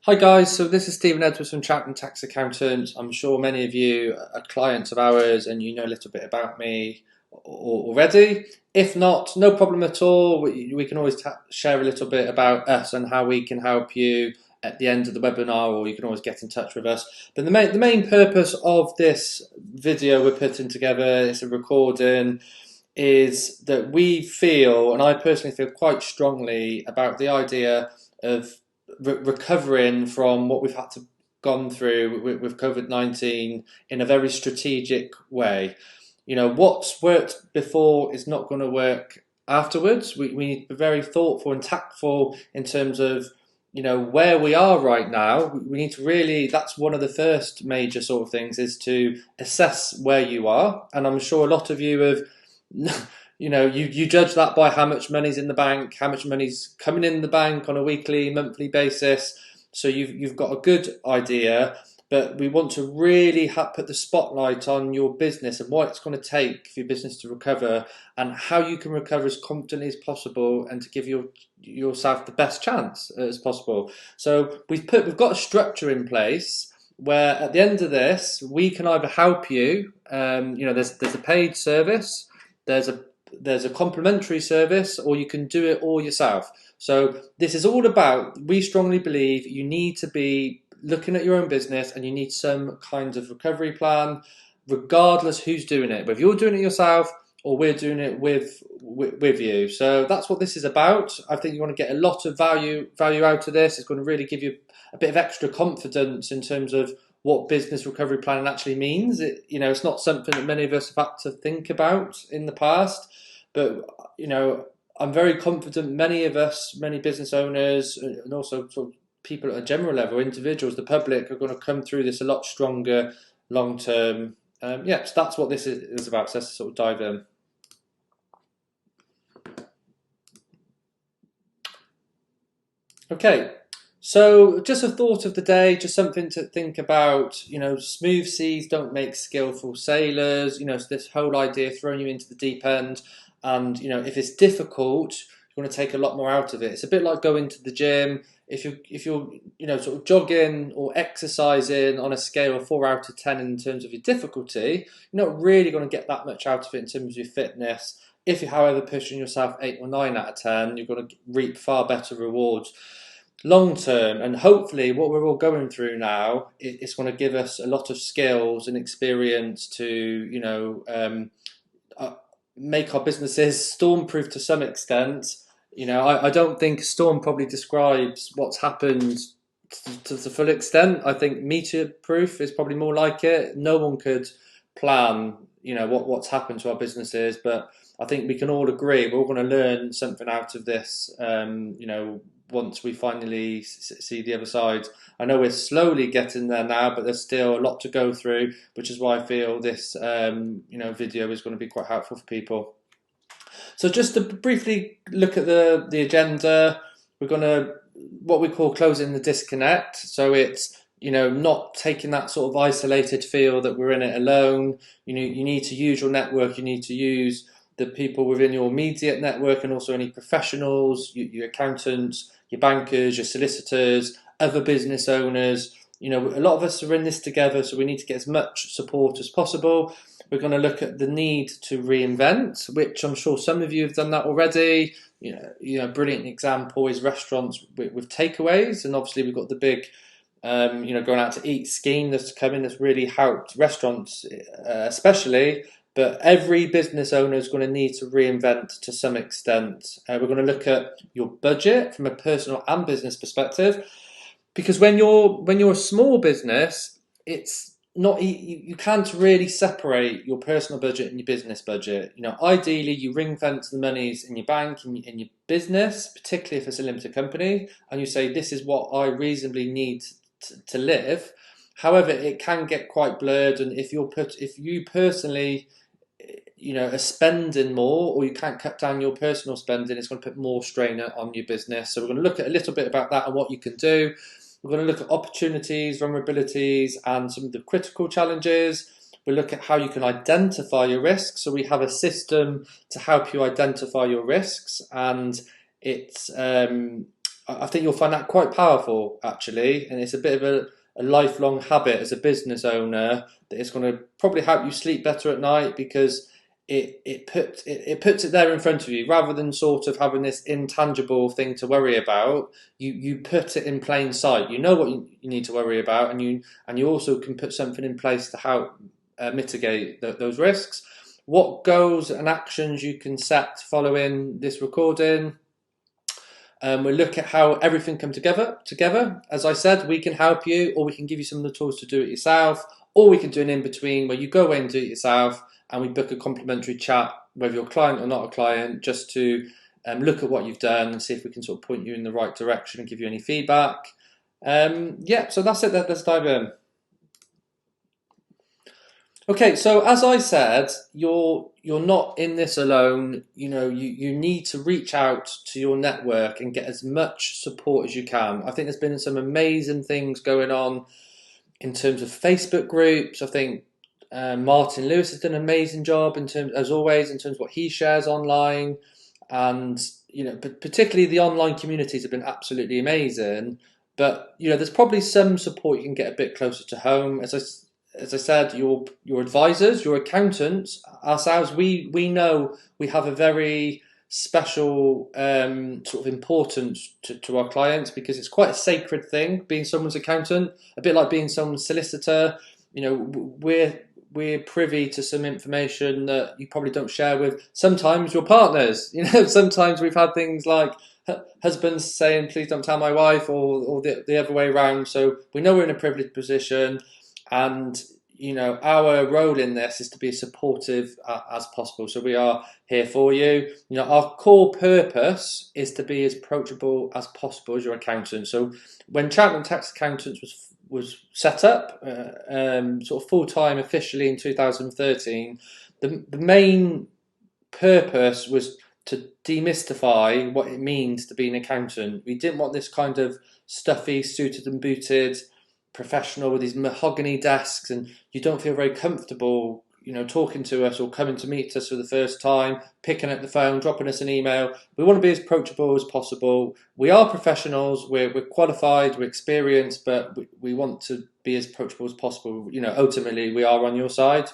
Hi guys, so this is Stephen Edwards from Chapman Tax Accountants. I'm sure many of you are clients of ours and you know a little bit about me already. If not, no problem at all. We can always share a little bit about us and how we can help you at the end of the webinar, or you can always get in touch with us. But the main purpose of this video we're putting together, it's a recording, is that we feel, and I personally feel quite strongly about the idea of recovering from what we've had to gone through with COVID-19 in a very strategic way. You know, what's worked before is not going to work afterwards. We need to be very thoughtful and tactful in terms of, you know, where we are right now. We need to really, that's one of the first major sort of things, is to assess where you are. And I'm sure a lot of you have you judge that by how much money's in the bank, how much money's coming in the bank on a weekly, monthly basis. So you've got a good idea, but we want to really put the spotlight on your business and what it's going to take for your business to recover, and how you can recover as confidently as possible and to give yourself the best chance as possible. So we've got a structure in place where at the end of this we can either help you. There's a paid service. There's a complimentary service, or you can do it all yourself. So this is all about, we strongly believe you need to be looking at your own business and you need some kind of recovery plan, regardless who's doing it, whether you're doing it yourself or we're doing it with you. So that's what this is about. I think you want to get a lot of value out of this. It's going to really give you a bit of extra confidence in terms of what business recovery planning actually means. It's not something that many of us have had to think about in the past, but I'm very confident many of us, many business owners, and also sort of people at a general level, individuals, the public, are going to come through this a lot stronger long term. So that's what this is about. So let's sort of dive in. Okay. So just a thought of the day, just something to think about. Smooth seas don't make skillful sailors. It's this whole idea throwing you into the deep end. And, if it's difficult, you're going to take a lot more out of it. It's a bit like going to the gym. If you're sort of jogging or exercising on a scale of 4 out of 10 in terms of your difficulty, you're not really going to get that much out of it in terms of your fitness. If you're, however, pushing yourself 8 or 9 out of 10, you're going to reap far better rewards long term. And hopefully what we're all going through now, it's going to give us a lot of skills and experience to make our businesses stormproof to some extent. I don't think storm probably describes what's happened to the full extent. I think meteor proof is probably more like it. No one could plan what's happened to our businesses, but I think we can all agree we're all going to learn something out of this once we finally see the other side. I know we're slowly getting there now, but there's still a lot to go through, which is why I feel this video is going to be quite helpful for people. So just to briefly look at the agenda, we're going to what we call closing the disconnect. So it's not taking that sort of isolated feel that we're in it alone. You need to use your network. You need to use the people within your immediate network, and also any professionals, your accountants, your bankers, your solicitors, other business owners. A lot of us are in this together, so we need to get as much support as possible. We're going to look at the need to reinvent, which I'm sure some of you have done that already. Brilliant example is restaurants with takeaways, and obviously we've got the big going out to eat scheme that's coming, that's really helped restaurants especially. But every business owner is going to need to reinvent to some extent. We're going to look at your budget from a personal and business perspective, because when you're a small business, it's not, you can't really separate your personal budget and your business budget. Ideally, you ring fence the monies in your bank, in your business, particularly if it's a limited company, and you say, this is what I reasonably need to live. However, it can get quite blurred, and if you personally are spending more, or you can't cut down your personal spending, it's going to put more strain on your business. So we're going to look at a little bit about that and what you can do. We're going to look at opportunities, vulnerabilities, and some of the critical challenges. We'll look at how you can identify your risks. So we have a system to help you identify your risks, and it's I think you'll find that quite powerful, actually, and it's a bit of a lifelong habit as a business owner that it's going to probably help you sleep better at night because it puts it there in front of you rather than sort of having this intangible thing to worry about. You put it in plain sight. You know what you need to worry about, and you also can put something in place to help mitigate those risks. What goals and actions you can set following this recording? We'll look at how everything come together. As I said, we can help you, or we can give you some of the tools to do it yourself, or we can do an in-between where you go away and do it yourself, and we book a complimentary chat, whether you're a client or not a client, just to look at what you've done and see if we can sort of point you in the right direction and give you any feedback. Yeah, so that's it. Let's dive in. Okay, so as I said, you're not in this alone. You need to reach out to your network and get as much support as you can. I think there's been some amazing things going on in terms of Facebook groups. I think Martin Lewis has done an amazing job in terms, as always, in terms of what he shares online, and particularly the online communities have been absolutely amazing. But there's probably some support you can get a bit closer to home. As I said, your advisors, your accountants, ourselves, we know we have a very special sort of importance to our clients because it's quite a sacred thing being someone's accountant, a bit like being someone's solicitor. We're privy to some information that you probably don't share with sometimes your partners. Sometimes we've had things like husbands saying, "Please don't tell my wife," or the other way around. So we know we're in a privileged position. And our role in this is to be as supportive as possible. So we are here for you. Our core purpose is to be as approachable as possible as your accountant. So when Cheltenham Tax Accountants was set up, sort of full time officially in 2013, the main purpose was to demystify what it means to be an accountant. We didn't want this kind of stuffy, suited and booted professional with these mahogany desks, and you don't feel very comfortable talking to us or coming to meet us for the first time, picking up the phone, dropping us an email. We want to be as approachable as possible. We are professionals, we're qualified, we're experienced, but we want to be as approachable as possible. Ultimately we are on your side.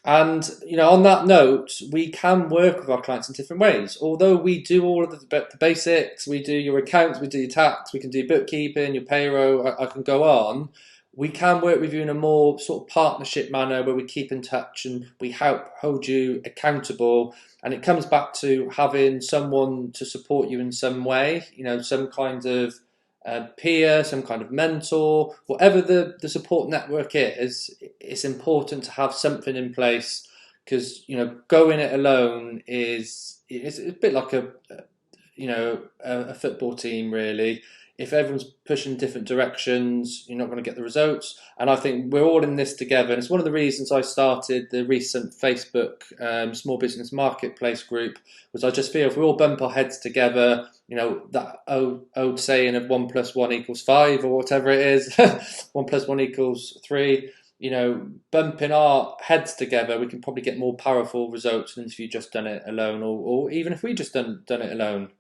And on that note, we can work with our clients in different ways. Although we do all of the basics, we do your accounts, we do your tax, we can do bookkeeping, your payroll, I can go on. We can work with you in a more sort of partnership manner where we keep in touch and we help hold you accountable. And it comes back to having someone to support you in some way, some kind of peer, some kind of mentor, whatever the support network is. It's important to have something in place because going it alone is a bit like a football team really. If everyone's pushing different directions, you're not going to get the results. And I think we're all in this together. And it's one of the reasons I started the recent Facebook small business marketplace group, was I just feel if we all bump our heads together, that old saying of 1 + 1 = 5 or whatever it is, 1 + 1 = 3, bumping our heads together, we can probably get more powerful results than if you just done it alone, or even if we just done it alone.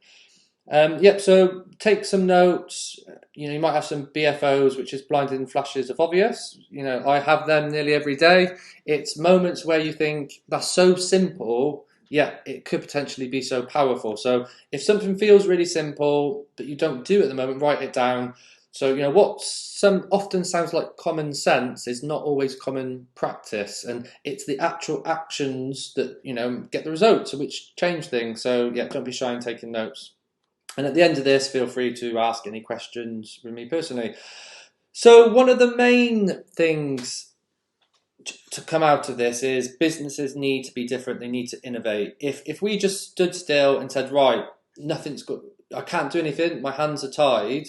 So take some notes. You might have some BFOs, which is blinding flashes of obvious. I have them nearly every day. It's moments where you think that's so simple, yet it could potentially be so powerful. So if something feels really simple, but you don't do it at the moment, write it down. So what some often sounds like common sense is not always common practice, and it's the actual actions that get the results, which change things. So don't be shy in taking notes. And at the end of this, feel free to ask any questions with me personally. So one of the main things to come out of this is businesses need to be different. They need to innovate. If we just stood still and said, right, nothing's good, I can't do anything, my hands are tied,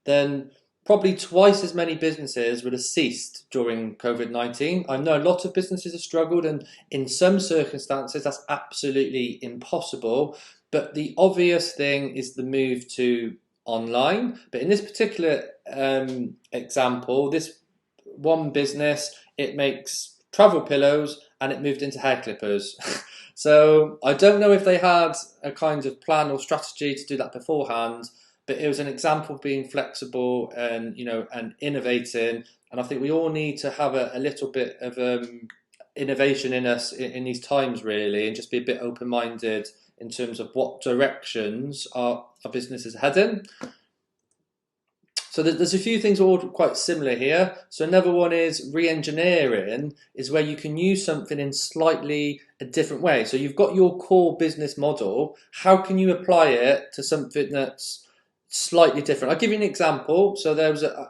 then probably twice as many businesses would have ceased during COVID-19. I know a lot of businesses have struggled, and in some circumstances that's absolutely impossible. But the obvious thing is the move to online. But in this particular example, this one business, it makes travel pillows and it moved into hair clippers. So I don't know if they had a kind of plan or strategy to do that beforehand, but it was an example of being flexible and and innovating. And I think we all need to have a little bit of innovation in us in these times, really, and just be a bit open-minded in terms of what directions our business is heading. So there's a few things all quite similar here. So another one is re-engineering, is where you can use something in slightly a different way. So you've got your core business model. How can you apply it to something that's slightly different? I'll give you an example. So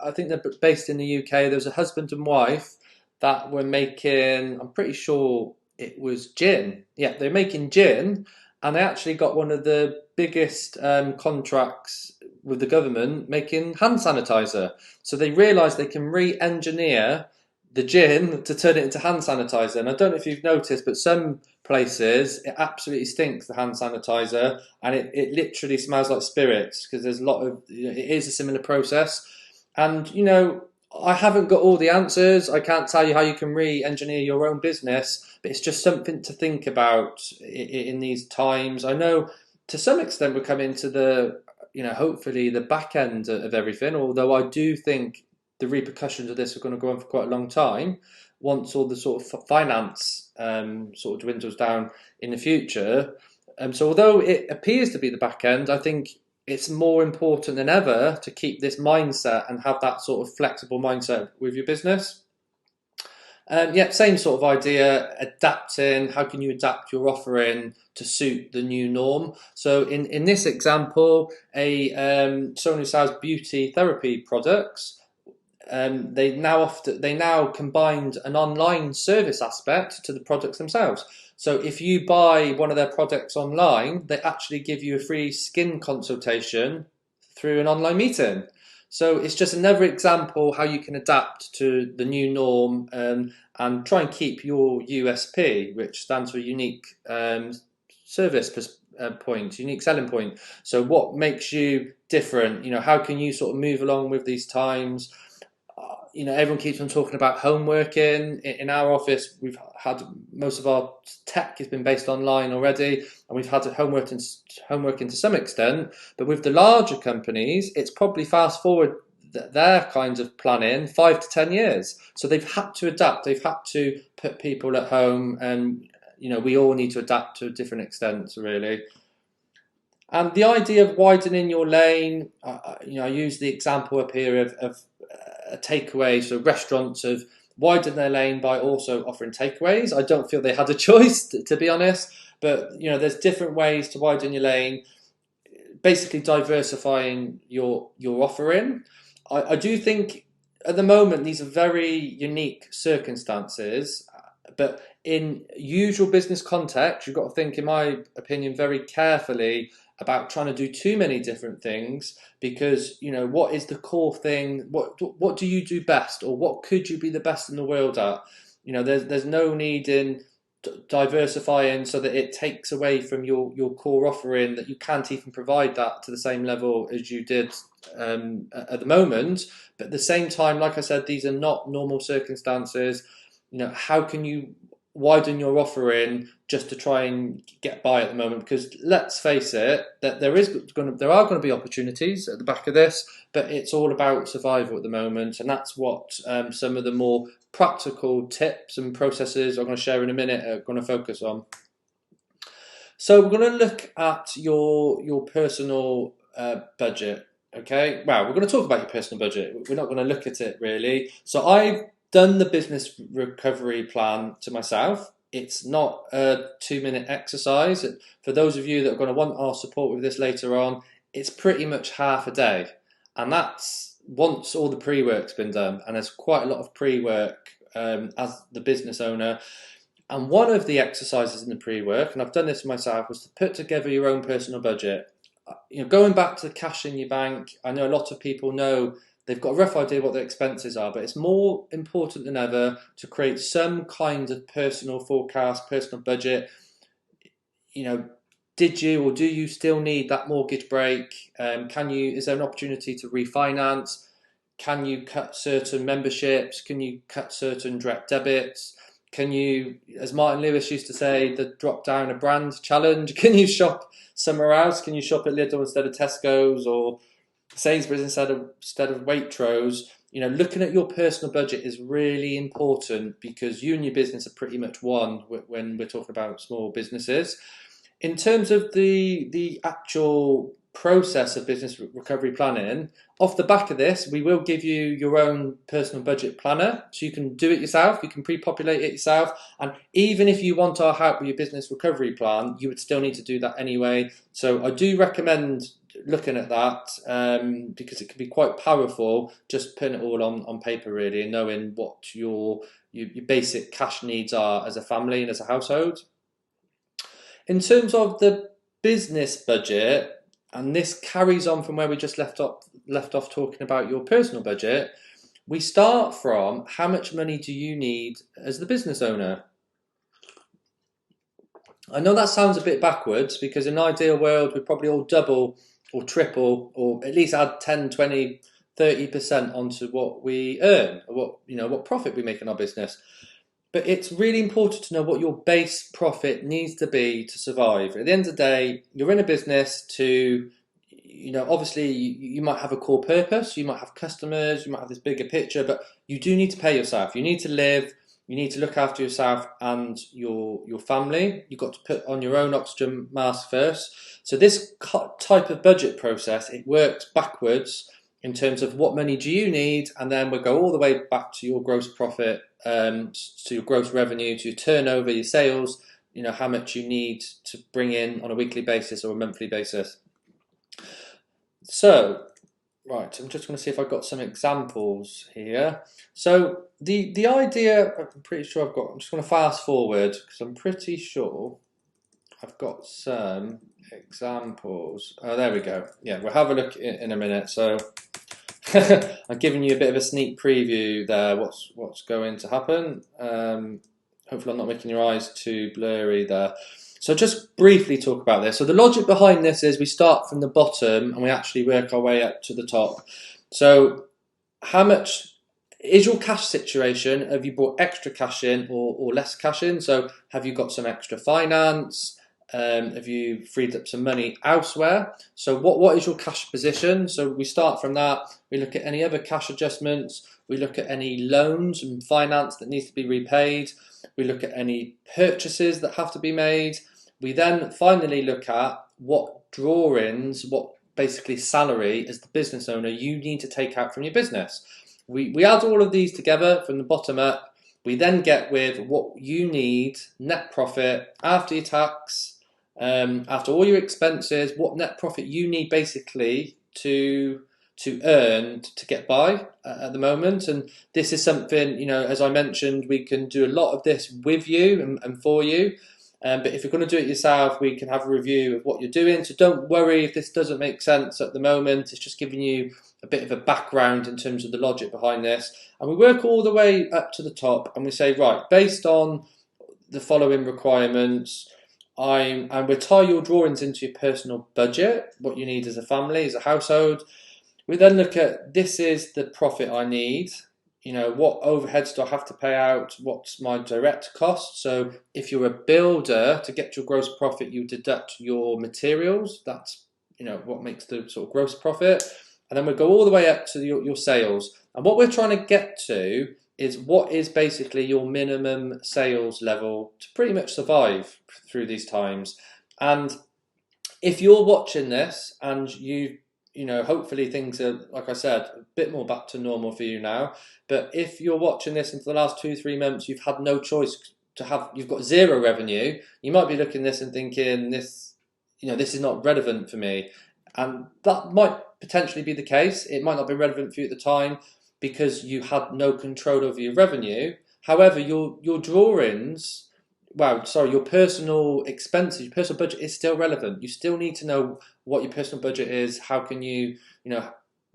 I think they're based in the UK. There was a husband and wife that were making, I'm pretty sure it was gin. Yeah, they're making gin, and they actually got one of the biggest contracts with the government making hand sanitizer. So they realised they can re-engineer the gin to turn it into hand sanitizer. And I don't know if you've noticed, but some places it absolutely stinks, the hand sanitizer, and it literally smells like spirits, because there's a lot of, it is a similar process. And I haven't got all the answers. I can't tell you how you can re-engineer your own business, but it's just something to think about in these times. I know to some extent we're coming to the, hopefully the back end of everything, although I do think the repercussions of this are going to go on for quite a long time once all the sort of finance sort of dwindles down in the future. So although it appears to be the back end, I think it's more important than ever to keep this mindset and have that sort of flexible mindset with your business. Yeah, same sort of idea, adapting. How can you adapt your offering to suit the new norm? So in this example, someone who sells beauty therapy products, they now combined an online service aspect to the products themselves. So if you buy one of their products online, they actually give you a free skin consultation through an online meeting. So it's just another example how you can adapt to the new norm, and try and keep your USP, which stands for unique service point, unique selling point. So what makes you different? How can you sort of move along with these times? Everyone keeps on talking about home working. In our office, we've had most of our tech has been based online already, and we've had homeworking to some extent. But with the larger companies, it's probably fast forward their kinds of planning 5 to 10 years. So they've had to adapt. They've had to put people at home, and we all need to adapt to different extents, really. And the idea of widening your lane, I use the example up here of a takeaway. So restaurants have widened their lane by also offering takeaways. I don't feel they had a choice, to be honest. But there's different ways to widen your lane, basically diversifying your offering. I do think at the moment these are very unique circumstances, but in usual business context, you've got to think, in my opinion, very carefully about trying to do too many different things, because what is the core thing? What do you do best, or what could you be the best in the world at? There's no need in diversifying so that it takes away from your core offering, that you can't even provide that to the same level as you did at the moment. But at the same time, like I said, these are not normal circumstances. How can you widen your offering just to try and get by at the moment? Because let's face it, that there are going to be opportunities at the back of this, but it's all about survival at the moment, and that's what some of the more practical tips and processes I'm going to share in a minute are going to focus on. So we're going to look at your personal budget. Okay, wow, we're going to talk about your personal budget. We're not going to look at it really. So I've done the business recovery plan to myself. It's not a 2-minute exercise. For those of you that are going to want our support with this later on, it's pretty much half a day. And that's once all the pre-work's been done. And there's quite a lot of pre-work as the business owner. And one of the exercises in the pre-work, and I've done this myself, was to put together your own personal budget. Going back to the cash in your bank, I know a lot of people know they've got a rough idea what their expenses are, but it's more important than ever to create some kind of personal forecast, personal budget. Did you or do you still need that mortgage break? Is there an opportunity to refinance? Can you cut certain memberships? Can you cut certain direct debits? Can you, as Martin Lewis used to say, the drop down a brand challenge? Can you shop somewhere else? Can you shop at Lidl instead of Tesco's? Or Sainsbury's instead of Waitrose. Looking at your personal budget is really important because you and your business are pretty much one when we're talking about small businesses. In terms of the actual process of business recovery planning, off the back of this, we will give you your own personal budget planner, so you can do it yourself, you can pre-populate it yourself, and even if you want our help with your business recovery plan, you would still need to do that anyway. So I do recommend looking at that because it can be quite powerful, just putting it all on paper really, and knowing what your basic cash needs are as a family and as a household. In terms of the business budget, and this carries on from where we just left off talking about your personal budget, we start from how much money do you need as the business owner? I know that sounds a bit backwards because in an ideal world we'd probably all double or triple or at least add 10, 20, 30% onto what we earn, or what profit we make in our business. But it's really important to know what your base profit needs to be to survive. At the end of the day, you're in a business to, obviously you might have a core purpose, you might have customers, you might have this bigger picture, but you do need to pay yourself. You need to live, you need to look after yourself and your family. You've got to put on your own oxygen mask first. So this type of budget process, it works backwards in terms of what money do you need, and then we'll go all the way back to your gross profit, to your gross revenue, to your turnover, your sales, how much you need to bring in on a weekly basis or a monthly basis. So, right, I'm just going to see if I've got some examples here. So the idea, I'm pretty sure I'm just going to fast forward because I'm pretty sure I've got some examples. Oh, there we go. Yeah, we'll have a look in a minute. So I'm giving you a bit of a sneak preview there. What's going to happen? Hopefully, I'm not making your eyes too blurry there. So just briefly talk about this. So the logic behind this is we start from the bottom and we actually work our way up to the top. So how much is your cash situation? Have you brought extra cash in or less cash in? So have you got some extra finance? Have you freed up some money elsewhere? So what is your cash position? So we start from that. We look at any other cash adjustments. We look at any loans and finance that needs to be repaid. We look at any purchases that have to be made. We then finally look at what drawings, what basically salary as the business owner you need to take out from your business. We add all of these together from the bottom up. We then get with what you need, net profit, after your tax, after all your expenses, what net profit you need basically to earn to get by at the moment. And this is something, as I mentioned, we can do a lot of this with you and for you. But if you're going to do it yourself, we can have a review of what you're doing. So don't worry if this doesn't make sense at the moment. It's just giving you a bit of a background in terms of the logic behind this. And we work all the way up to the top and we say, right, based on the following requirements, and we'll tie your drawings into your personal budget, what you need as a family, as a household. We then look at, this is the profit I need. What overheads do I have to pay out? What's my direct cost? So if you're a builder, to get your gross profit, you deduct your materials. That's, what makes the sort of gross profit. And then we go all the way up to your sales. And what we're trying to get to is what is basically your minimum sales level to pretty much survive through these times. And if you're watching this and hopefully things are, like I said, a bit more back to normal for you now. But if you're watching this and for the last 2-3 months, you've had no choice you've got zero revenue, you might be looking at this and thinking, this is not relevant for me. And that might potentially be the case. It might not be relevant for you at the time because you had no control over your revenue. However, your drawings, your personal expenses, your personal budget is still relevant. You still need to know what your personal budget is. How can you,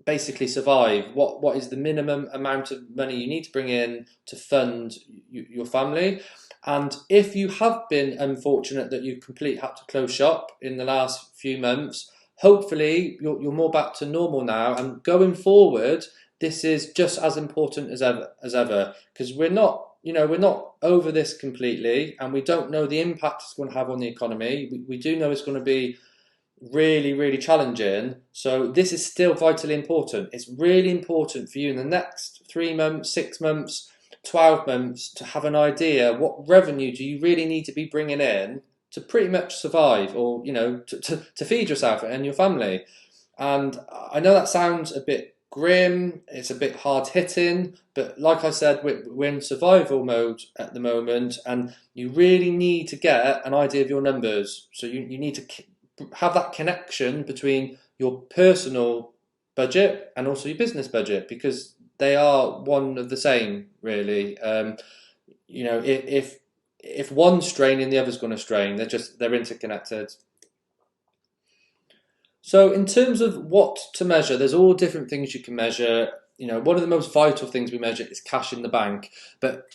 basically survive? What is the minimum amount of money you need to bring in to fund your family? And if you have been unfortunate that you've completely had to close shop in the last few months, hopefully you're more back to normal now. And going forward, this is just as important as ever, because we're not over this completely, and we don't know the impact it's going to have on the economy. We do know it's going to be really, really challenging. So this is still vitally important. It's really important for you in the next 3 months, 6 months, 12 months to have an idea what revenue do you really need to be bringing in to pretty much survive, or to feed yourself and your family. And I know that sounds a bit grim, it's a bit hard hitting, but like I said, we're in survival mode at the moment, and you really need to get an idea of your numbers. So you need to have that connection between your personal budget and also your business budget, because they are one of the same, really. If one's straining, the other's going to strain. They're interconnected. So in terms of what to measure, there's all different things you can measure. One of the most vital things we measure is cash in the bank. But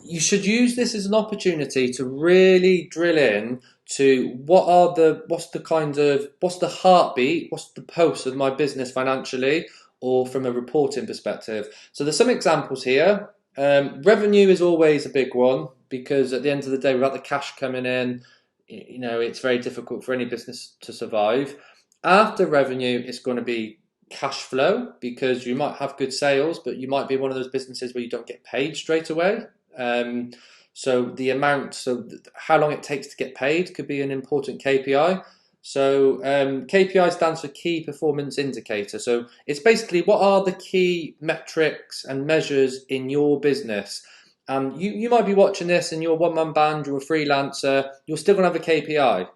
you should use this as an opportunity to really drill in to what's the heartbeat, what's the pulse of my business financially, or from a reporting perspective. So there's some examples here. Revenue is always a big one, because at the end of the day, without the cash coming in, it's very difficult for any business to survive. After revenue, it's going to be cash flow, because you might have good sales, but you might be one of those businesses where you don't get paid straight away. So how long it takes to get paid could be an important KPI. So KPI stands for key performance indicator. So it's basically what are the key metrics and measures in your business. You might be watching this and you're a one-man band, you're a freelancer, you're still going to have a KPI.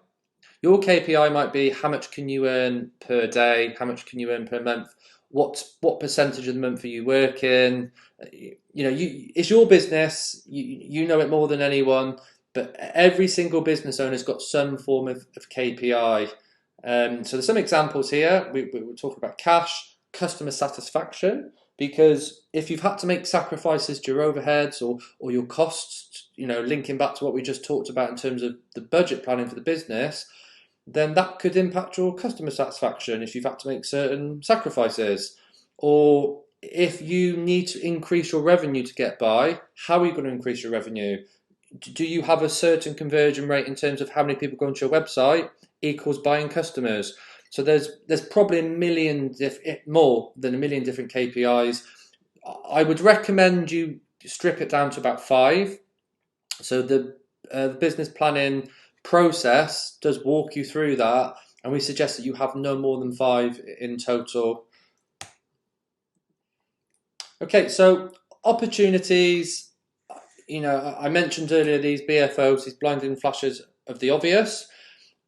Your KPI might be how much can you earn per day, how much can you earn per month, what percentage of the month are you working. It's your business, you know it more than anyone, but every single business owner's got some form of KPI. So there's some examples here. We're talking about cash, customer satisfaction, because if you've had to make sacrifices to your overheads or your costs, linking back to what we just talked about in terms of the budget planning for the business, then that could impact your customer satisfaction if you've had to make certain sacrifices. Or if you need to increase your revenue to get by, how are you going to increase your revenue? Do you have a certain conversion rate in terms of how many people go onto your website equals buying customers? So there's probably more than a million different KPIs. I would recommend you strip it down to about 5. So the business planning process does walk you through that, and we suggest that you have no more than 5 in total. Okay, so opportunities. I mentioned earlier these BFOs, these blinding flashes of the obvious.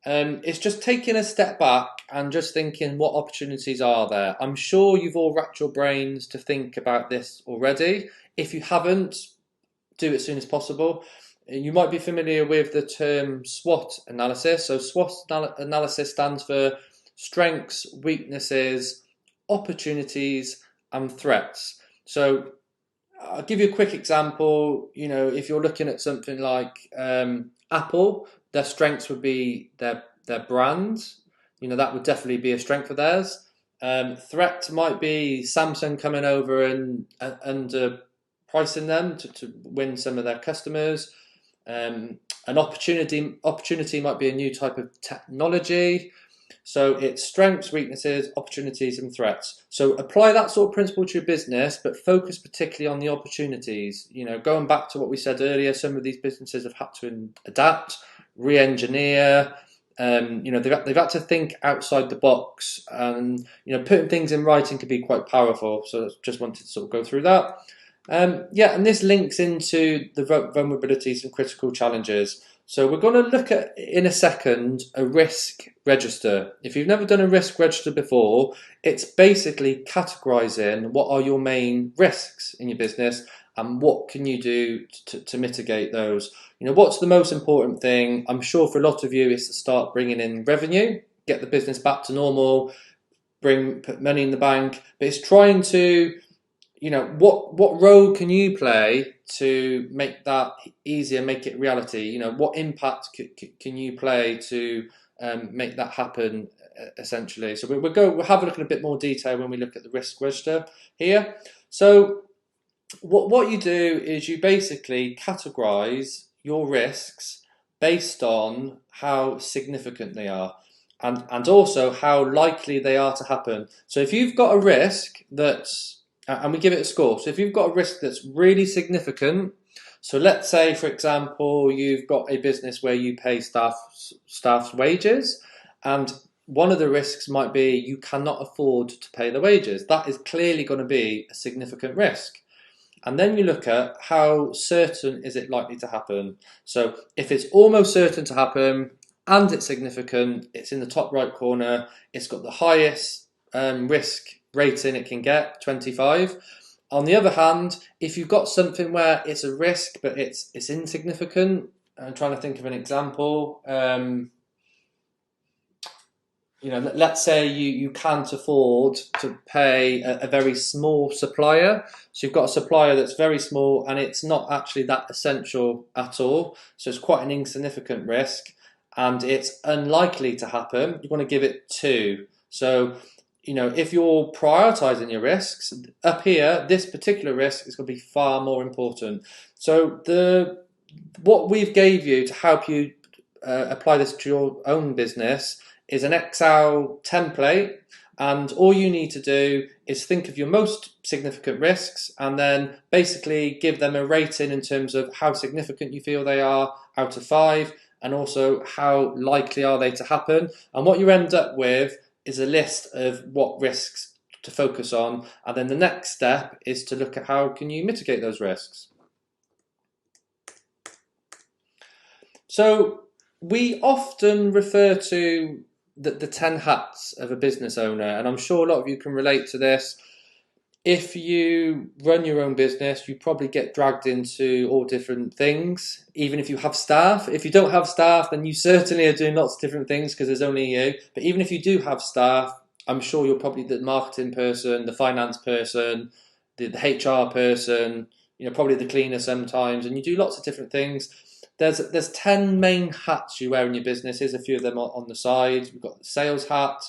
It's just taking a step back and just thinking, what opportunities are there? I'm sure you've all racked your brains to think about this already. If you haven't, do it as soon as possible. You might be familiar with the term SWOT analysis. So SWOT analysis stands for strengths, weaknesses, opportunities, and threats. So I'll give you a quick example. If you're looking at something like Apple, their strengths would be their brand. That would definitely be a strength of theirs. Threat might be Samsung coming over and pricing them to win some of their customers. An opportunity might be a new type of technology. So it's strengths, weaknesses, opportunities, and threats. So apply that sort of principle to your business, but focus particularly on the opportunities. Going back to what we said earlier, some of these businesses have had to adapt, re-engineer. They've had to think outside the box, and putting things in writing can be quite powerful. So I just wanted to sort of go through that. And this links into the vulnerabilities and critical challenges. So we're going to look at, in a second, a risk register. If you've never done a risk register before, it's basically categorizing what are your main risks in your business and what can you do to mitigate those. What's the most important thing? I'm sure for a lot of you is to start bringing in revenue, get the business back to normal, put money in the bank, but it's trying to what role can you play to make that easier, make it reality? What impact can you play to make that happen, essentially? So we'll have a look in a bit more detail when we look at the risk register here. So what you do is you basically categorize your risks based on how significant they are. and also how likely they are to happen. So if you've got a risk that's, and we give it a score, so if you've got a risk that's really significant, so let's say, for example, you've got a business where you pay staff's wages, and one of the risks might be you cannot afford to pay the wages. That is clearly going to be a significant risk. And then you look at how certain is it likely to happen. So if it's almost certain to happen and it's significant, it's in the top right corner, it's got the highest risk rating it can get, 25. On the other hand, if you've got something where it's a risk but it's insignificant, I'm trying to think of an example. Let's say you can't afford to pay a very small supplier. So you've got a supplier that's very small and it's not actually that essential at all. So it's quite an insignificant risk and it's unlikely to happen. You want to give it 2. So, if you're prioritizing your risks, up here, this particular risk is going to be far more important. So what we've gave you to help you apply this to your own business is an Excel template, and all you need to do is think of your most significant risks and then basically give them a rating in terms of how significant you feel they are out of 5, and also how likely are they to happen. And what you end up with is a list of what risks to focus on, and then the next step is to look at how can you mitigate those risks. So we often refer to the 10 hats of a business owner, and I'm sure a lot of you can relate to this. If you run your own business, you probably get dragged into all different things, even if you have staff. If you don't have staff, then you certainly are doing lots of different things because there's only you. But even if you do have staff, I'm sure you're probably the marketing person, the finance person, the HR person, probably the cleaner sometimes, and you do lots of different things. There's 10 main hats you wear in your business. Here's a few of them on the side. We've got the sales hat.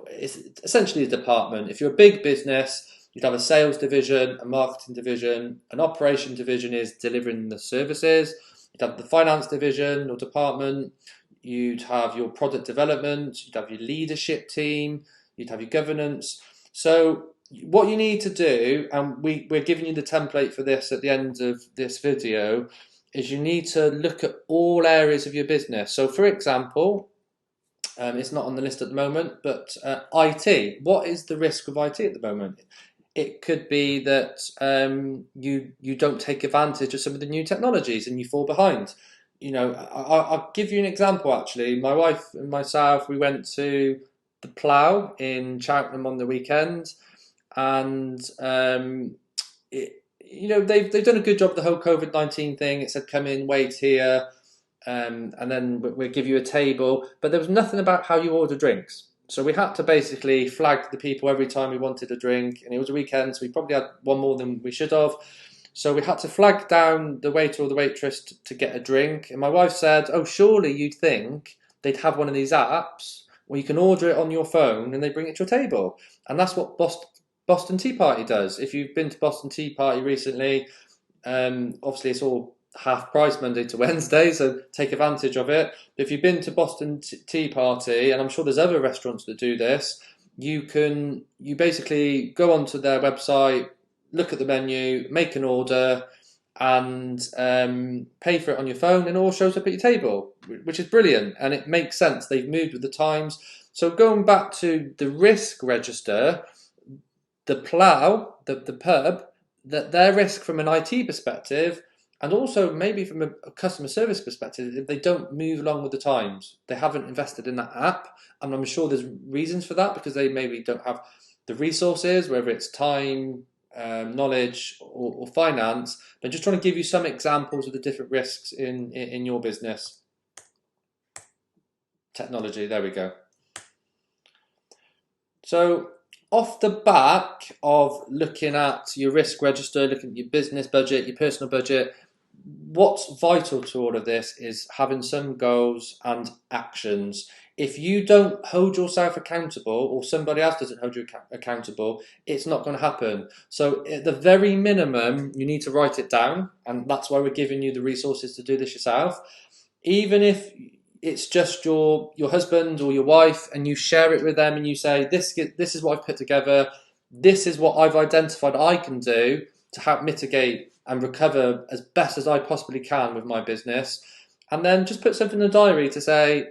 It's essentially a department. If you're a big business, you'd have a sales division, a marketing division, an operation division is delivering the services. You'd have the finance division or department. You'd have your product development. You'd have your leadership team. You'd have your governance. So what you need to do, and we're giving you the template for this at the end of this video, is you need to look at all areas of your business. So for example, it's not on the list at the moment, but IT. What is the risk of IT at the moment? It could be that you don't take advantage of some of the new technologies and you fall behind. I'll give you an example actually. My wife and myself, we went to the Plough in Cheltenham on the weekend, and they've done a good job of the whole COVID-19 thing. It said come in, wait here, and then we'll give you a table. But there was nothing about how you order drinks. So we had to basically flag the people every time we wanted a drink, and it was a weekend, so we probably had one more than we should have. So we had to flag down the waiter or the waitress to get a drink. And my wife said, oh, surely you'd think they'd have one of these apps where you can order it on your phone and they bring it to your table. And that's what Boston Tea Party does. If you've been to Boston Tea Party recently, obviously it's all half price Monday to Wednesday, so take advantage of it. But if you've been to Boston Tea Party, and I'm sure there's other restaurants that do this, you basically go onto their website, look at the menu, make an order, and pay for it on your phone, and it all shows up at your table, which is brilliant, and it makes sense. They've moved with the times. So going back to the risk register, the Plough, the pub, that their risk from an IT perspective, and also maybe from a customer service perspective, if they don't move along with the times, they haven't invested in that app, and I'm sure there's reasons for that because they maybe don't have the resources, whether it's time, knowledge, or finance. But just trying to give you some examples of the different risks in your business. Technology, there we go. So off the back of looking at your risk register, looking at your business budget, your personal budget, what's vital to all of this is having some goals and actions. If you don't hold yourself accountable, or somebody else doesn't hold you accountable, it's not going to happen. So at the very minimum, you need to write it down, and that's why we're giving you the resources to do this yourself. Even if it's just your husband or your wife, and you share it with them, and you say, this is what I've put together. This is what I've identified I can do to help mitigate and recover as best as I possibly can with my business. And then just put something in the diary to say,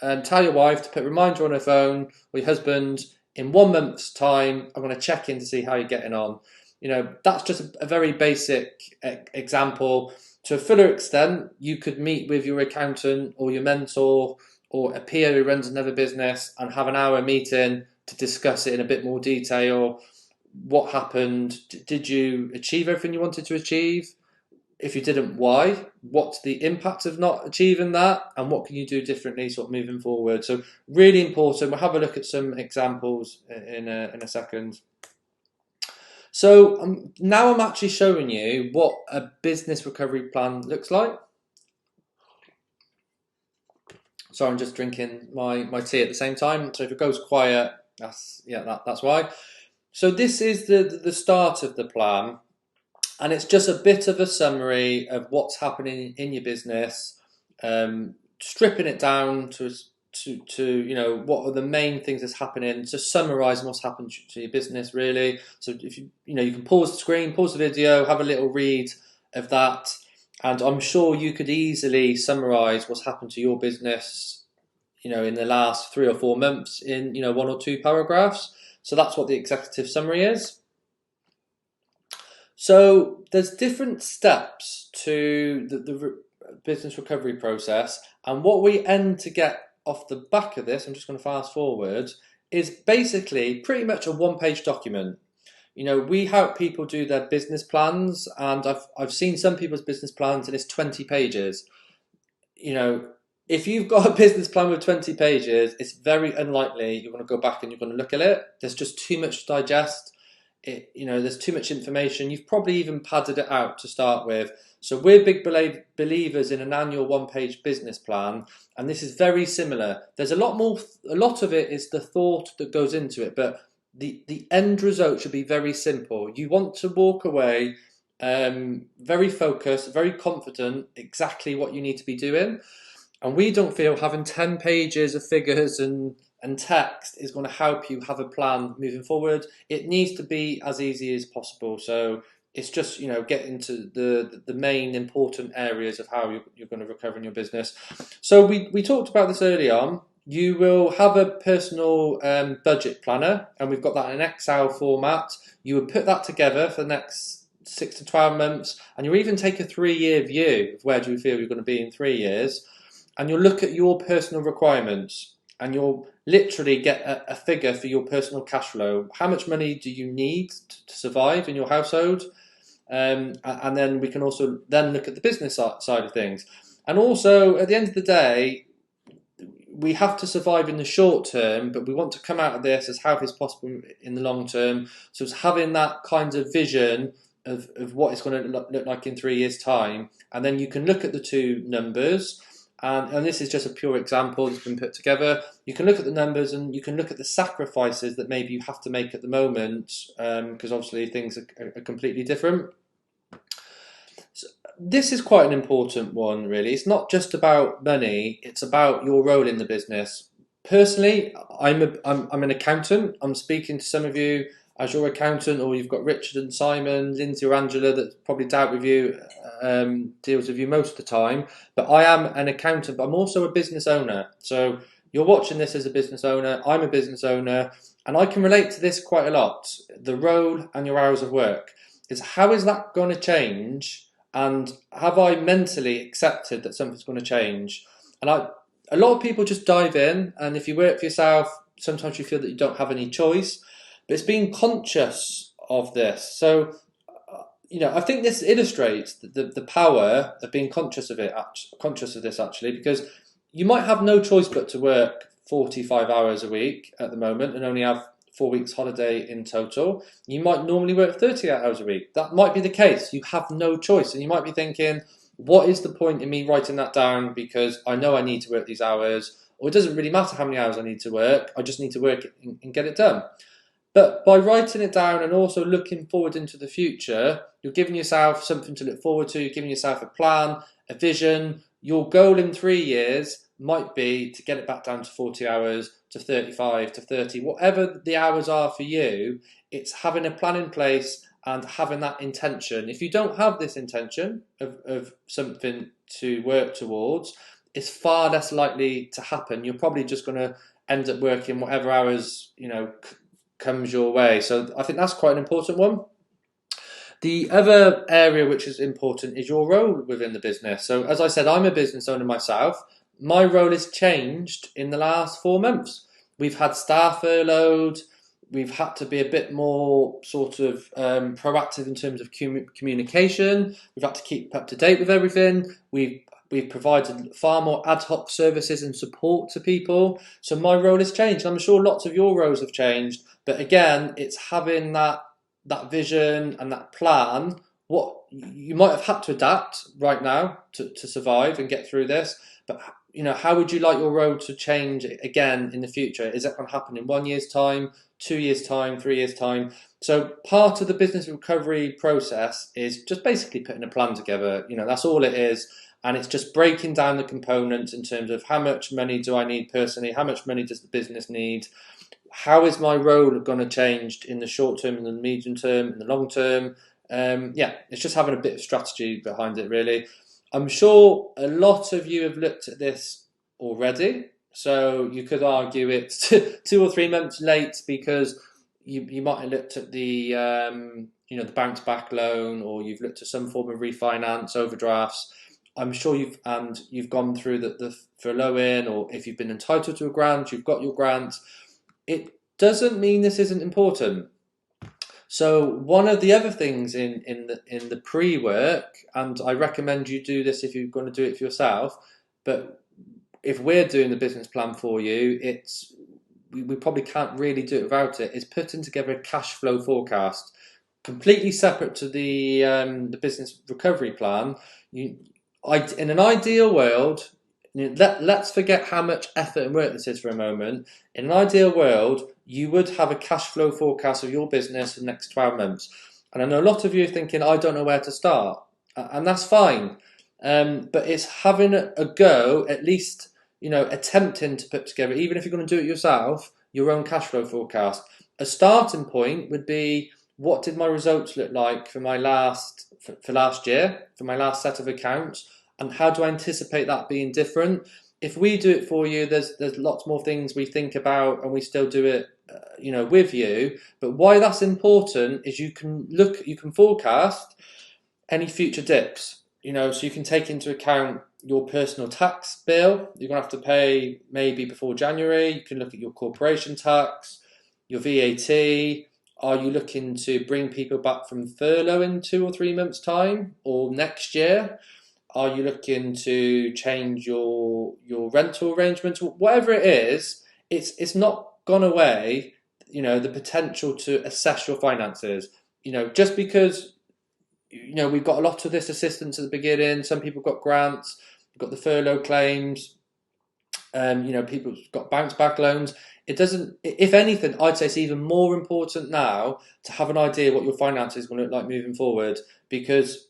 and tell your wife to put a reminder on her phone, or your husband, in 1 month's time, I'm going to check in to see how you're getting on. That's just a very basic example. To a fuller extent, you could meet with your accountant or your mentor or a peer who runs another business and have an hour meeting to discuss it in a bit more detail. What happened? Did you achieve everything you wanted to achieve? If you didn't, why? What's the impact of not achieving that? And what can you do differently sort of moving forward? So really important. We'll have a look at some examples in a second. So now I'm actually showing you what a business recovery plan looks like. So I'm just drinking my tea at the same time. So if it goes quiet, that's why. So this is the start of the plan. And it's just a bit of a summary of what's happening in your business, stripping it down to what are the main things that's happening, to summarise what's happened to your business really. So if you can pause the screen, pause the video, have a little read of that, and I'm sure you could easily summarise what's happened to your business, in the last 3 or 4 months in 1 or 2 paragraphs. So that's what the executive summary is. So there's different steps to the business recovery process, and what we end to get off the back of this, I'm just going to fast forward, is basically pretty much a 1-page document. We help people do their business plans, and I've seen some people's business plans and it's 20 pages. If you've got a business plan with 20 pages, it's very unlikely you're going to go back and you're going to look at it. There's just too much to digest. There's too much information. You've probably even padded it out to start with. So we're big believers in an annual 1-page business plan, and this is very similar. There's a lot of it is the thought that goes into it, but the end result should be very simple. You want to walk away very focused, very confident, exactly what you need to be doing. And we don't feel having 10 pages of figures and text is going to help you have a plan moving forward. It needs to be as easy as possible. So it's just, get into the main important areas of how you're going to recover in your business. So we talked about this early on. You will have a personal budget planner, and we've got that in an Excel format. You would put that together for the next 6 to 12 months, and you'll even take a 3-year view of where do you feel you're going to be in 3 years. And you'll look at your personal requirements, and you'll literally get a figure for your personal cash flow. How much money do you need to survive in your household? And then we can also then look at the business side of things. And also, at the end of the day, we have to survive in the short term, but we want to come out of this as healthy as possible in the long term. So it's having that kind of vision of what it's going to look like in 3 years' time. And then you can look at the two numbers. And this is just a pure example that's been put together. You can look at the numbers, and you can look at the sacrifices that maybe you have to make at the moment, because obviously things are completely different. So this is quite an important one, really. It's not just about money, it's about your role in the business. Personally, I'm an accountant. I'm speaking to some of you as your accountant, or you've got Richard and Simon, Lindsay or Angela that probably dealt with you, deals with you most of the time. But I am an accountant, but I'm also a business owner. So you're watching this as a business owner, I'm a business owner, and I can relate to this quite a lot. The role and your hours of work is, how is that going to change? And have I mentally accepted that something's going to change? And a lot of people just dive in, and if you work for yourself, sometimes you feel that you don't have any choice. But it's being conscious of this. So, I think this illustrates the power of being conscious of this actually, because you might have no choice but to work 45 hours a week at the moment and only have 4 weeks holiday in total. You might normally work 38 hours a week. That might be the case. You have no choice. And you might be thinking, what is the point in me writing that down, because I know I need to work these hours, or it doesn't really matter how many hours I need to work. I just need to work and get it done. But by writing it down and also looking forward into the future, you're giving yourself something to look forward to. You're giving yourself a plan, a vision, your goal in 3 years. might be to get it back down to 40 hours, to 35, to 30, whatever the hours are for you. It's having a plan in place and having that intention. If you don't have this intention of something to work towards, it's far less likely to happen. You're probably just going to end up working whatever hours comes your way. So I think that's quite an important one. The other area which is important is your role within the business. So as I said, I'm a business owner myself. My role has changed in the last 4 months. We've had staff furloughed. We've had to be a bit more sort of proactive in terms of communication. We've had to keep up to date with everything. We've provided far more ad hoc services and support to people. So my role has changed. I'm sure lots of your roles have changed. But again, it's having that vision and that plan. What you might have had to adapt right now to survive and get through this. But how would you like your role to change again in the future? Is that going to happen in 1 year's time, 2 years' time, 3 years' time? So part of the business recovery process is just basically putting a plan together. That's all it is. And it's just breaking down the components in terms of how much money do I need personally? How much money does the business need? How is my role going to change in the short term, in the medium term, in the long term? It's just having a bit of strategy behind it, really. I'm sure a lot of you have looked at this already. So you could argue it's 2 or 3 months late because you might have looked at the the bounce back loan, or you've looked at some form of refinance, overdrafts. I'm sure you've gone through the furloughing, or if you've been entitled to a grant, you've got your grant. It doesn't mean this isn't important. So one of the other things in the pre-work, and I recommend you do this if you're going to do it for yourself, but if we're doing the business plan for you, we probably can't really do it without it, is putting together a cash flow forecast, completely separate to the business recovery plan. In an ideal world, let's forget how much effort and work this is for a moment. In an ideal world, you would have a cash flow forecast of your business for the next 12 months. And I know a lot of you are thinking, I don't know where to start. And that's fine. But it's having a go, at least, attempting to put together, even if you're going to do it yourself, your own cash flow forecast. A starting point would be, what did my results look like for last year, for my last set of accounts, and how do I anticipate that being different? If we do it for you, there's lots more things we think about, and we still do it, with you. But why that's important is you can forecast any future dips. So you can take into account your personal tax bill you're going to have to pay maybe before January. You can look at your corporation tax, your VAT. Are you looking to bring people back from furlough in 2 or 3 months' time, or next year? Are you looking to change your rental arrangements? Whatever it is, it's not gone away. The potential to assess your finances. Just because we've got a lot of this assistance at the beginning. Some people got grants, we've got the furlough claims. People got bounce back loans. It doesn't. If anything, I'd say it's even more important now to have an idea what your finances are going to look like moving forward. Because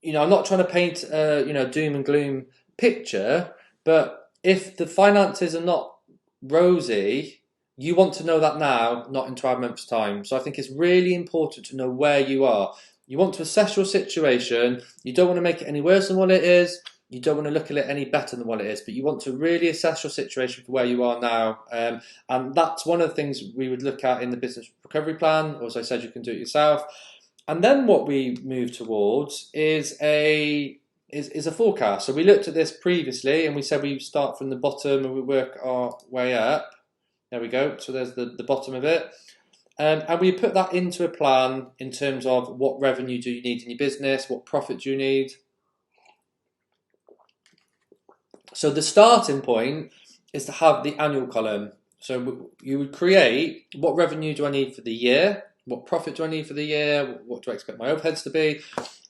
I'm not trying to paint doom and gloom picture, but if the finances are not rosy, you want to know that now, not in 12 months' time. So I think it's really important to know where you are. You want to assess your situation. You don't want to make it any worse than what it is. You don't want to look at it any better than what it is, but you want to really assess your situation for where you are now. And that's one of the things we would look at in the business recovery plan. Or as I said, you can do it yourself. And then what we move towards is a forecast. So we looked at this previously, and we said we start from the bottom and we work our way up. There we go. So there's the bottom of it. And we put that into a plan in terms of what revenue do you need in your business, what profit do you need. So the starting point is to have the annual column. So you would create, what revenue do I need for the year? What profit do I need for the year? What do I expect my overheads to be?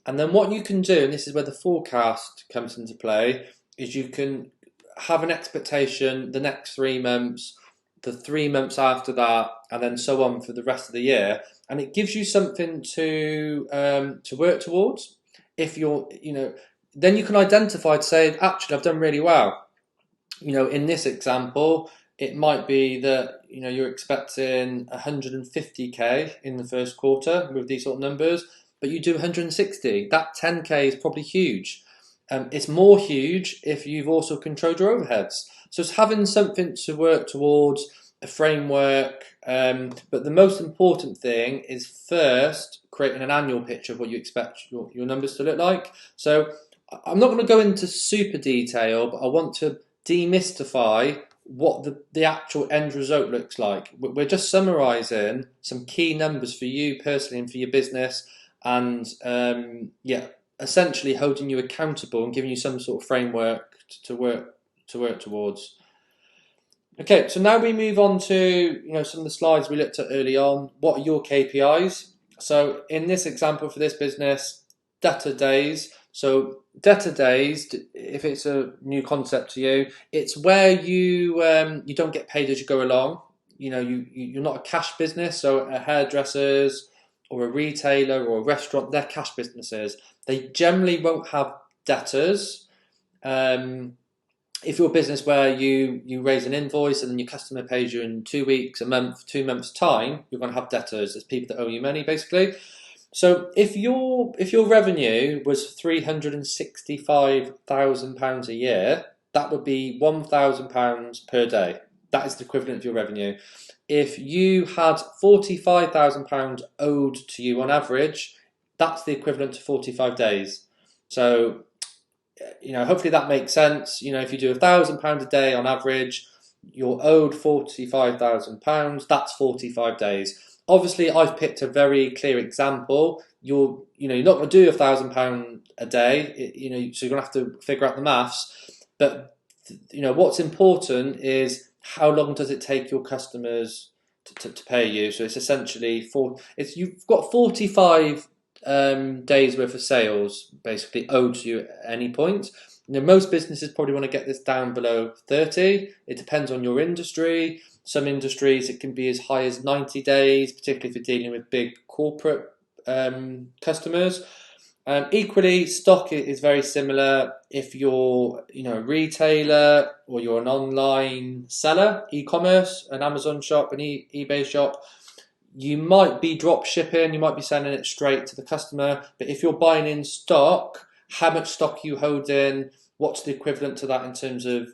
And then what you can do, and this is where the forecast comes into play, is you can have an expectation the next 3 months, the 3 months after that, and then so on for the rest of the year. And it gives you something to work towards. If you're, then you can identify to say, actually, I've done really well. In this example, it might be that you're expecting 150k in the first quarter with these sort of numbers, but you do 160. That 10k is probably huge. It's more huge if you've also controlled your overheads. So it's having something to work towards, a framework. But the most important thing is first creating an annual picture of what you expect your numbers to look like. So I'm not going to go into super detail, but I want to demystify what the actual end result looks like. We're just summarising some key numbers for you personally and for your business, and essentially holding you accountable and giving you some sort of framework to work towards. Okay, so now we move on to some of the slides we looked at early on. What are your KPIs? So in this example for this business, debtor days. So debtor days, if it's a new concept to you, it's where you don't get paid as you go along. You're not a cash business, so a hairdressers or a retailer or a restaurant, they're cash businesses. They generally won't have debtors. If you're a business where you raise an invoice and then your customer pays you in 2 weeks, a month, 2 months' time, you're going to have debtors. It's people that owe you money, basically. So if your revenue was £365,000 a year, that would be £1,000 per day. That is the equivalent of your revenue. If you had £45,000 owed to you on average, that's the equivalent to 45 days. So hopefully that makes sense. If you do £1,000 a day on average, you're owed £45,000. That's 45 days. Obviously, I've picked a very clear example. You're not going to do £1,000 a day. So you're going to have to figure out the maths. But what's important is how long does it take your customers to pay you? So it's essentially you've got 45 days worth of sales basically owed to you at any point. Most businesses probably want to get this down below 30. It depends on your industry. Some industries it can be as high as 90 days, particularly if you're dealing with big corporate customers. Equally, stock is very similar. If you're a retailer or you're an online seller, e-commerce, an Amazon shop, an eBay shop, you might be drop shipping, you might be sending it straight to the customer, but if you're buying in stock, how much stock you hold in, what's the equivalent to that in terms of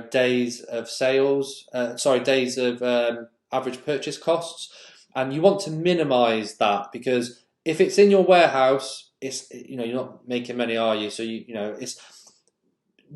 days of sales, days of average purchase costs, and you want to minimize that, because if it's in your warehouse, it's you're not making money, are you? So it's,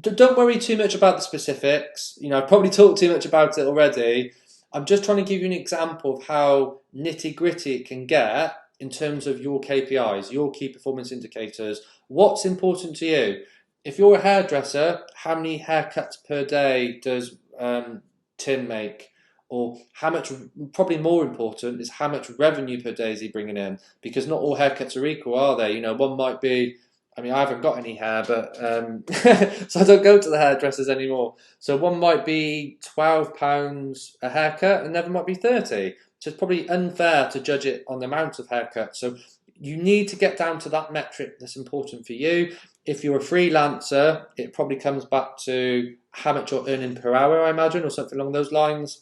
don't worry too much about the specifics. I've probably talked too much about it already. I'm just trying to give you an example of how nitty gritty it can get in terms of your KPIs, your key performance indicators. What's important to you? If you're a hairdresser, how many haircuts per day does Tim make? Or how much, probably more important, is how much revenue per day is he bringing in? Because not all haircuts are equal, are they? One might be, I haven't got any hair, but so I don't go to the hairdressers anymore. So one might be £12 a haircut, and another might be 30. So it's probably unfair to judge it on the amount of haircuts. So you need to get down to that metric that's important for you. If you're a freelancer, it probably comes back to how much you're earning per hour, I imagine, or something along those lines.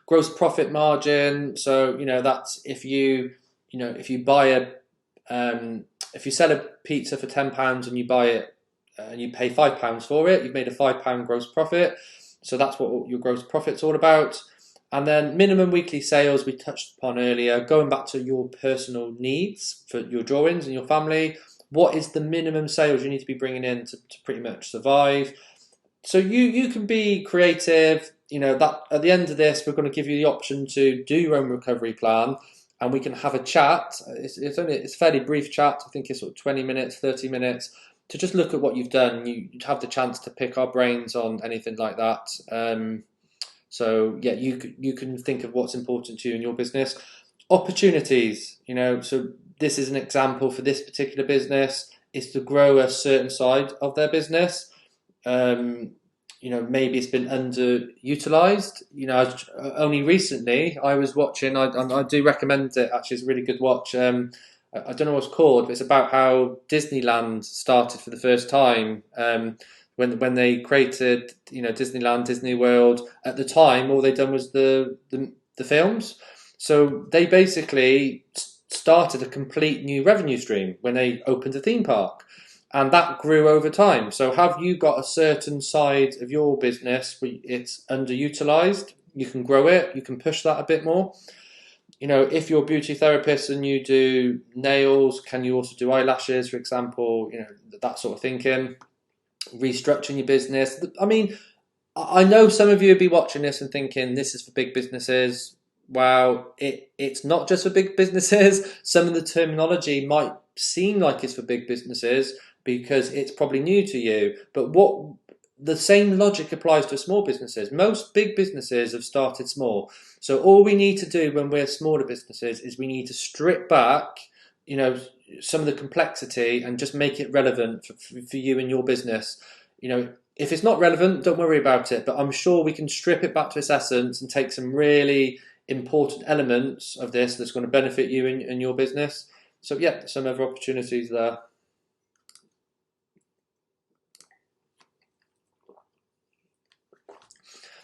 Gross profit margin. So that's if you buy if you sell a pizza for £10 and you buy it and you pay £5 for it, you've made a £5 gross profit. So that's what your gross profit's all about. And then minimum weekly sales we touched upon earlier, going back to your personal needs for your drawings and your family. What is the minimum sales you need to be bringing in to pretty much survive? So you can be creative. That at the end of this, we're going to give you the option to do your own recovery plan, and we can have a chat. It's a fairly brief chat. I think it's sort of 20 minutes, 30 minutes to just look at what you've done. You have the chance to pick our brains on anything like that. So yeah, you can think of what's important to you in your business. Opportunities. So this is an example for this particular business is to grow a certain side of their business. Maybe it's been underutilized. Only recently I was watching. I do recommend it. Actually, it's a really good watch. I don't know what it's called, but it's about how Disneyland started for the first time. when they created, Disneyland, Disney World. At the time, all they'd done was the films. So they basically started a complete new revenue stream when they opened a theme park. And that grew over time. So have you got a certain side of your business where it's underutilized? You can grow it, you can push that a bit more. If you're a beauty therapist and you do nails, can you also do eyelashes, for example? That sort of thinking. Restructuring your business. I mean, I know some of you would be watching this and thinking this is for big businesses. Wow, it's not just for big businesses. Some of the terminology might seem like it's for big businesses because it's probably new to you. But the same logic applies to small businesses. Most big businesses have started small. So all we need to do when we're smaller businesses is we need to strip back, some of the complexity and just make it relevant for you and your business. If it's not relevant, don't worry about it. But I'm sure we can strip it back to its essence and take some really important elements of this that's going to benefit you and your business. So yeah, some other opportunities there.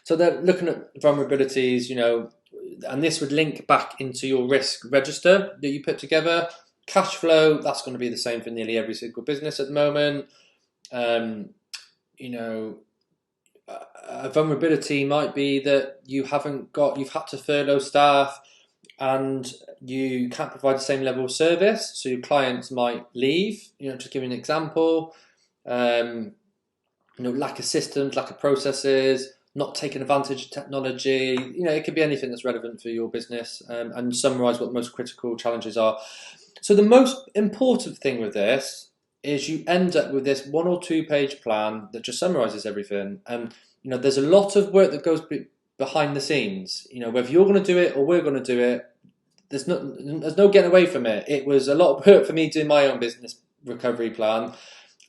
So they're looking at vulnerabilities, and this would link back into your risk register that you put together. Cash flow, that's going to be the same for nearly every single business at the moment. A vulnerability might be that you've had to furlough staff and you can't provide the same level of service, so your clients might leave. To give you an example, lack of systems, lack of processes, not taking advantage of technology. It could be anything that's relevant for your business, and summarize what the most critical challenges are. So the most important thing with this is you end up with this 1 or 2 page plan that just summarizes everything. And there's a lot of work that goes behind the scenes. Whether you're going to do it or we're going to do it, there's no getting away from it. It was a lot of work for me doing my own business recovery plan,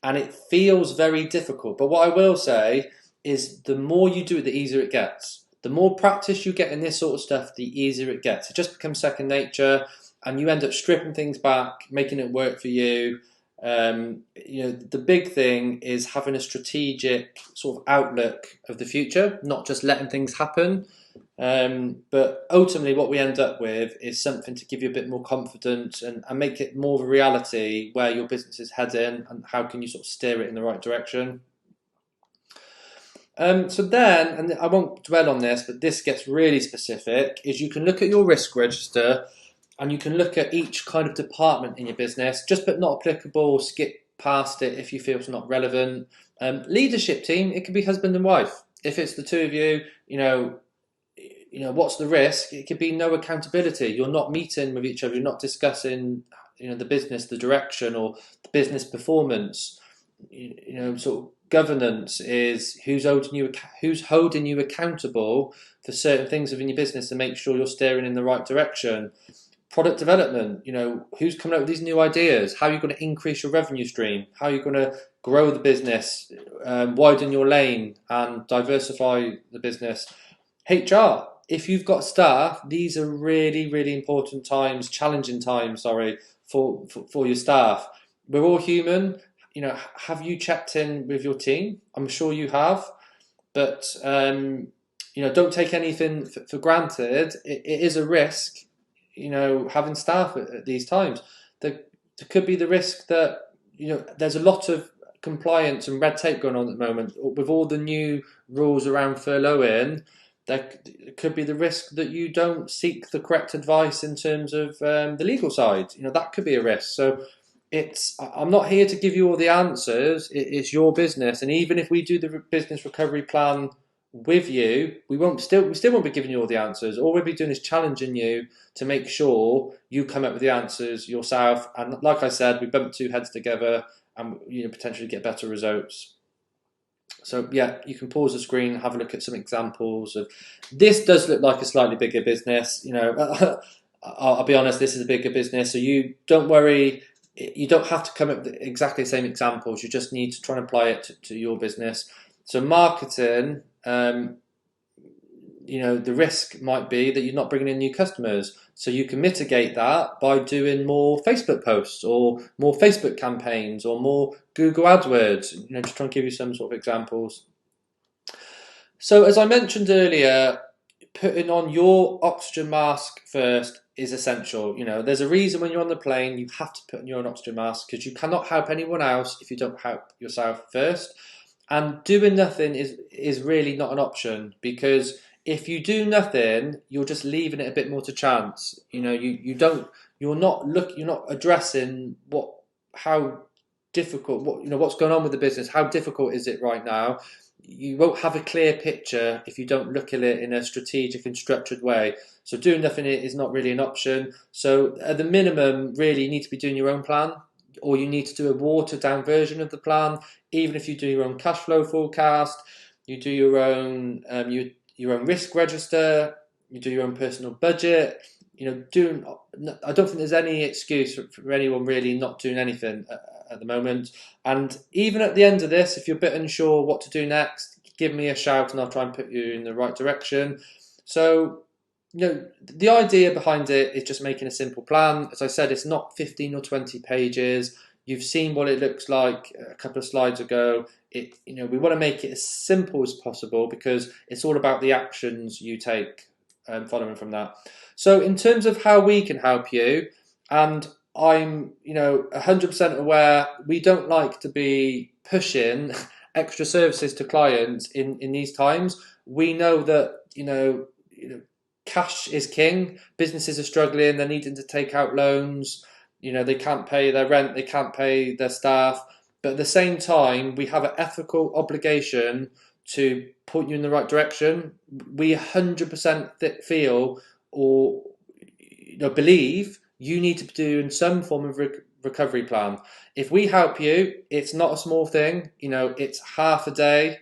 and it feels very difficult. But what I will say is the more you do it, the easier it gets. The more practice you get in this sort of stuff, the easier it gets. It just becomes second nature, and you end up stripping things back, making it work for you. The big thing is having a strategic sort of outlook of the future, not just letting things happen. But ultimately what we end up with is something to give you a bit more confidence and make it more of a reality where your business is heading and how can you sort of steer it in the right direction. So then, and I won't dwell on this, but this gets really specific, is you can look at your risk register and you can look at each kind of department in your business, just but not applicable, skip past it if you feel it's not relevant. Leadership team, it could be husband and wife. If it's the two of you, what's the risk? It could be no accountability. You're not meeting with each other. You're not discussing, the business, the direction, or the business performance. Sort of governance is who's holding you accountable for certain things within your business to make sure you're steering in the right direction. Product development, who's coming up with these new ideas? How are you going to increase your revenue stream? How are you going to grow the business, widen your lane and diversify the business? HR, if you've got staff, these are really, really important times, challenging times, for your staff. We're all human. Have you checked in with your team? I'm sure you have, but don't take anything for granted. It is a risk, having staff at these times. There could be the risk that there's a lot of compliance and red tape going on at the moment with all the new rules around furloughing. There could be the risk that you don't seek the correct advice in terms of the legal side. That could be a risk. So I'm not here to give you all the answers. It's your business, and even if we do the business recovery plan with you, we still won't be giving you all the answers. All we'll be doing is challenging you to make sure you come up with the answers yourself. And like I said, we bump 2 heads together and potentially get better results. So yeah, you can pause the screen, have a look at some examples of this. Does look like a slightly bigger business. I'll be honest, this is a bigger business, so you don't worry. You don't have to come up with exactly the same examples. You just need to try and apply it to your business. So marketing, the risk might be that you're not bringing in new customers. So you can mitigate that by doing more Facebook posts or more Facebook campaigns or more Google AdWords. Just trying to give you some sort of examples. So as I mentioned earlier, putting on your oxygen mask first is essential. There's a reason when you're on the plane you have to put on your own oxygen mask, because you cannot help anyone else if you don't help yourself first. And doing nothing is really not an option, because if you do nothing, you're just leaving it a bit more to chance. You're not addressing how difficult, what's going on with the business. How difficult is it right now? You won't have a clear picture if you don't look at it in a strategic and structured way. So doing nothing is not really an option. So at the minimum, really, you need to be doing your own plan, or you need to do a watered down version of the plan. Even if you do your own cash flow forecast, you do your own risk register, you do your own personal budget. I don't think there's any excuse for anyone really not doing anything at the moment. And even at the end of this, if you're a bit unsure what to do next, give me a shout and I'll try and put you in the right direction. So, the idea behind it is just making a simple plan. As I said, it's not 15 or 20 pages. You've seen what it looks like a couple of slides ago. We want to make it as simple as possible, because it's all about the actions you take following from that. So in terms of how we can help you, and I'm 100% aware we don't like to be pushing extra services to clients in these times. We know that cash is king. Businesses are struggling. They're needing to take out loans. They can't pay their rent. They can't pay their staff. But at the same time, we have an ethical obligation to point you in the right direction. We 100% feel or believe you need to be doing some form of recovery plan. If we help you, it's not a small thing. It's half a day,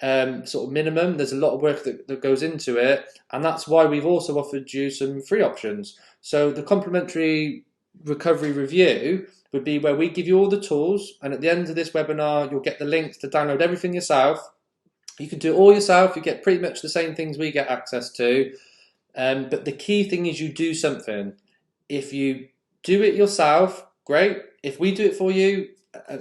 sort of minimum. There's a lot of work that goes into it, and that's why we've also offered you some free options. So the complimentary recovery review would be where we give you all the tools, and at the end of this webinar you'll get the links to download everything yourself. You can do it all yourself. You get pretty much the same things we get access to, but the key thing is you do something. If you do it yourself, great. If we do it for you,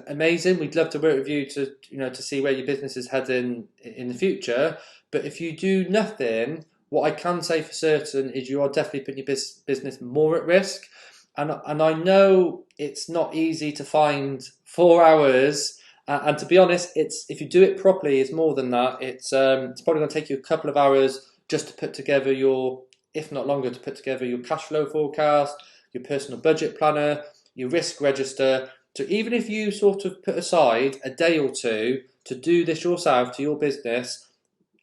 amazing. We'd love to work with you to see where your business is heading in the future. But if you do nothing, what I can say for certain is you are definitely putting your business more at risk. And I know it's not easy to find 4 hours. And to be honest, if you do it properly, it's more than that. It's probably going to take you a couple of hours just to put together if not longer, to put together your cash flow forecast, your personal budget planner, your risk register. So even if you sort of put aside a day or two to do this yourself to your business,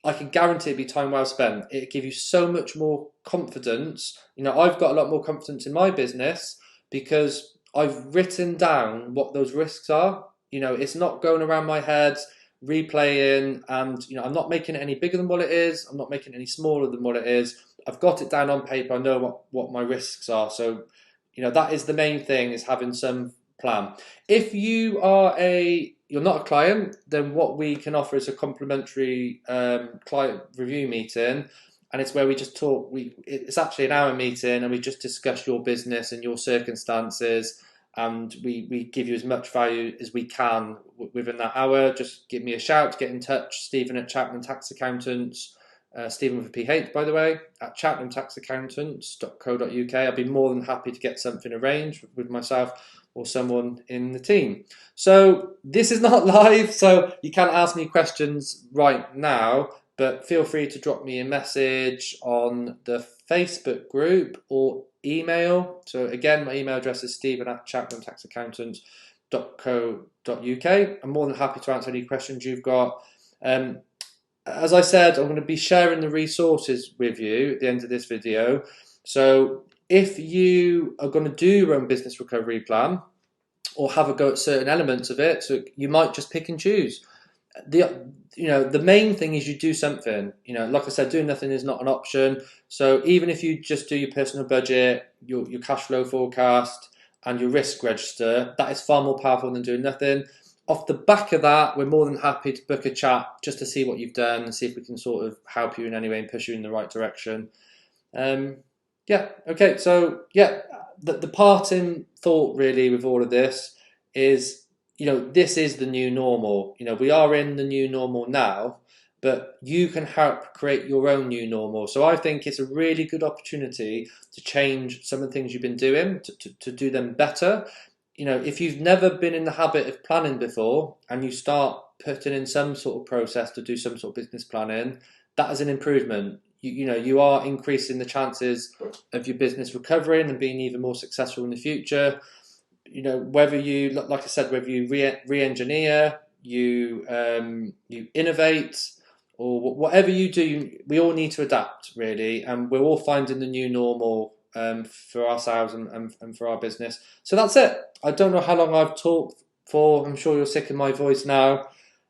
I can guarantee it'll be time well spent. It'll give you so much more confidence. I've got a lot more confidence in my business because I've written down what those risks are. It's not going around my head replaying, and I'm not making it any bigger than what it is. I'm not making it any smaller than what it is. I've got it down on paper. I know what my risks are. So that is the main thing, is having some plan. If you're not a client, then what we can offer is a complimentary client review meeting, and it's where we just talk. It's actually an hour meeting, and we just discuss your business and your circumstances, and we give you as much value as we can within that hour. Just give me a shout, get in touch, Stephen at Cheltenham Tax Accountants. Stephen with a PH, by the way, at cheltenhamtaxaccountants.co.uk. I'd be more than happy to get something arranged with myself or someone in the team. So this is not live, so you can't ask me questions right now, but feel free to drop me a message on the Facebook group or email. So again, my email address is stephen at cheltenhamtaxaccountants.co.uk. I'm more than happy to answer any questions you've got. As I said, I'm going to be sharing the resources with you at the end of this video. So if you are going to do your own business recovery plan or have a go at certain elements of it, so you might just pick and choose. The main thing is you do something. Like I said, doing nothing is not an option. So even if you just do your personal budget, your cash flow forecast, and your risk register, that is far more powerful than doing nothing. off the back of that, we're more than happy to book a chat just to see what you've done and see if we can sort of help you in any way and push you in the right direction. Yeah, okay, so yeah, the parting thought really with all of this is, this is the new normal. We are in the new normal now, but you can help create your own new normal. So I think it's a really good opportunity to change some of the things you've been doing, to do them better. If you've never been in the habit of planning before and you start putting in some sort of process to do some sort of business planning, that is an improvement. You are increasing the chances of your business recovering and being even more successful in the future. Whether you, like I said, whether you re-engineer, you innovate, or whatever you do, we all need to adapt really, and we're all finding the new normal for ourselves and for our business. So that's it. I don't know how long I've talked for. I'm sure you're sick of my voice now.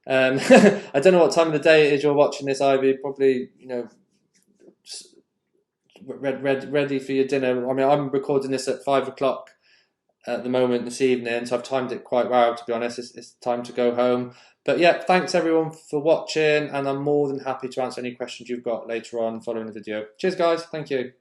I don't know what time of the day it is you're watching this, Ivy. Probably, ready for your dinner. I mean, I'm recording this at 5 o'clock at the moment this evening, so I've timed it quite well, to be honest. It's time to go home. But yeah, thanks everyone for watching, and I'm more than happy to answer any questions you've got later on following the video. Cheers, guys. Thank you.